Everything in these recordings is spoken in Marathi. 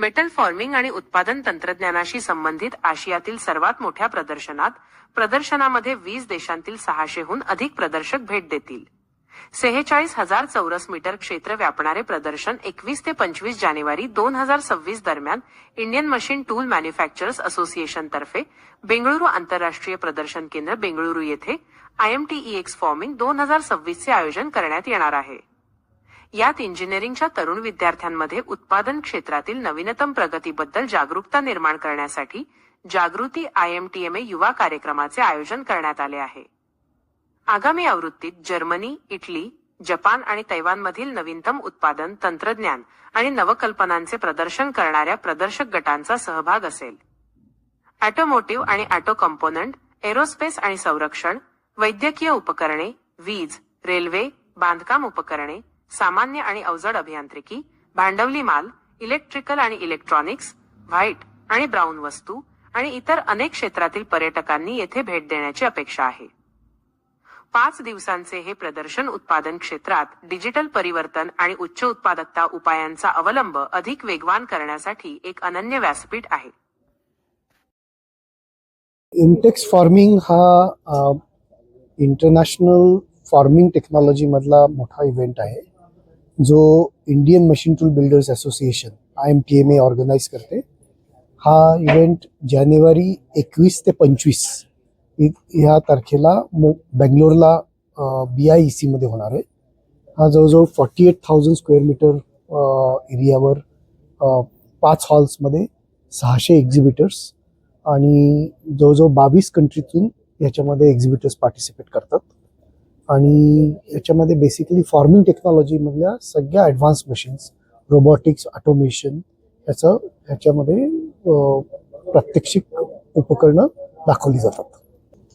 मेटल फॉर्मिंग आणि उत्पादन तंत्रज्ञानाशी संबंधित आशियातील सर्वात मोठ्या प्रदर्शनामध्ये 20 देशांतील 600हून अधिक प्रदर्शक भेट देतील. 46,000 चौरस मीटर क्षेत्र व्यापणारे प्रदर्शन 21 ते 25 जानेवारी 2026 दरम्यान Indian machine tool manufacturers association तर्फे बेंगळुरू आंतरराष्ट्रीय प्रदर्शन केंद्र बेंगळुरू येथे IMTEX फॉर्मिंग 2026 चे आयोजन करण्यात येणार आहे. यात इंजिनिअरिंगच्या तरुण विद्यार्थ्यांमध्ये उत्पादन क्षेत्रातील नवीनतम प्रगतीबद्दल जागरूकता निर्माण करण्यासाठी जागृती IMTMA युवा कार्यक्रमाचे आयोजन करण्यात आले आहे. आगामी आवृत्तीत जर्मनी, इटली, जपान आणि तैवानमधील नवीनतम उत्पादन, तंत्रज्ञान आणि नवकल्पनांचे प्रदर्शन करणाऱ्या प्रदर्शक गटांचा सहभाग असेल. ऑटोमोटिव्ह आणि ऑटो कंपोनंट, एरोस्पेस आणि संरक्षण, वैद्यकीय उपकरणे, वीज, रेल्वे, बांधकाम उपकरणे, सामान्य आणि अवजड अभियांत्रिकी, भांडवली माल, इलेक्ट्रिकल आणि इलेक्ट्रॉनिक्स, व्हाईट आणि ब्राऊन वस्तू आणि इतर अनेक क्षेत्रातील पर्यटकांनी येथे भेट देण्याची अपेक्षा आहे. 5 दिवसांचे हे प्रदर्शन उत्पादन क्षेत्रात डिजिटल परिवर्तन आणि उच्च उत्पादकता उपायांचा अवलंब अधिक वेगवान करण्यासाठी एक अनन्य व्यासपीठ आहे. इंटेक्स फार्मिंग हा इंटरनॅशनल फार्मिंग टेक्नॉलॉजी मधला मोठा इव्हेंट आहे, जो Indian machine tool builders association IMTMA organise करते. हा इव्हेंट जानेवारी 21 ते 25 ह्या तारखेला बेंगलोरला BIEC मध्ये होणार आहे. हा जवळजवळ 48,000 स्क्वेअर मीटर एरियावर 5 हॉल्समध्ये 600 एक्झिबिटर्स आणि जवळजवळ 22 कंट्रीतून याच्यामध्ये एक्झिबिटर्स पार्टिसिपेट करतात. आणि याच्यामध्ये बेसिकली फार्मिंग टेक्नॉलॉजीमधल्या सगळ्या ॲडव्हान्स मशीन्स, रोबोटिक्स, ऑटोमेशन ह्याच्यामध्ये प्रात्यक्षिक उपकरणं दाखवली जातात.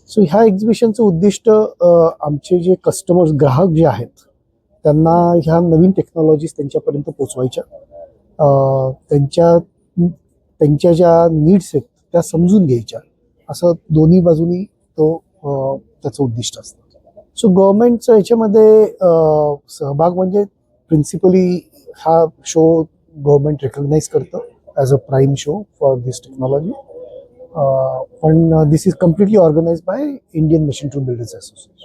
सो ह्या एक्झिबिशनचं उद्दिष्ट आमचे जे कस्टमर्स, ग्राहक जे आहेत, त्यांना ह्या नवीन टेक्नॉलॉजीज त्यांच्यापर्यंत पोचवायच्या, त्यांच्या ज्या नीड्स आहेत त्या समजून घ्यायच्या, असं दोन्ही बाजूनी त्याचं उद्दिष्ट असतं. सो गव्हर्नमेंटचं याच्यामध्ये सहभाग म्हणजे प्रिन्सिपली हा शो गव्हर्नमेंट रेकग्नाइज करतं as a prime show for this technology. पण this is completely organized by Indian machine tool builders association.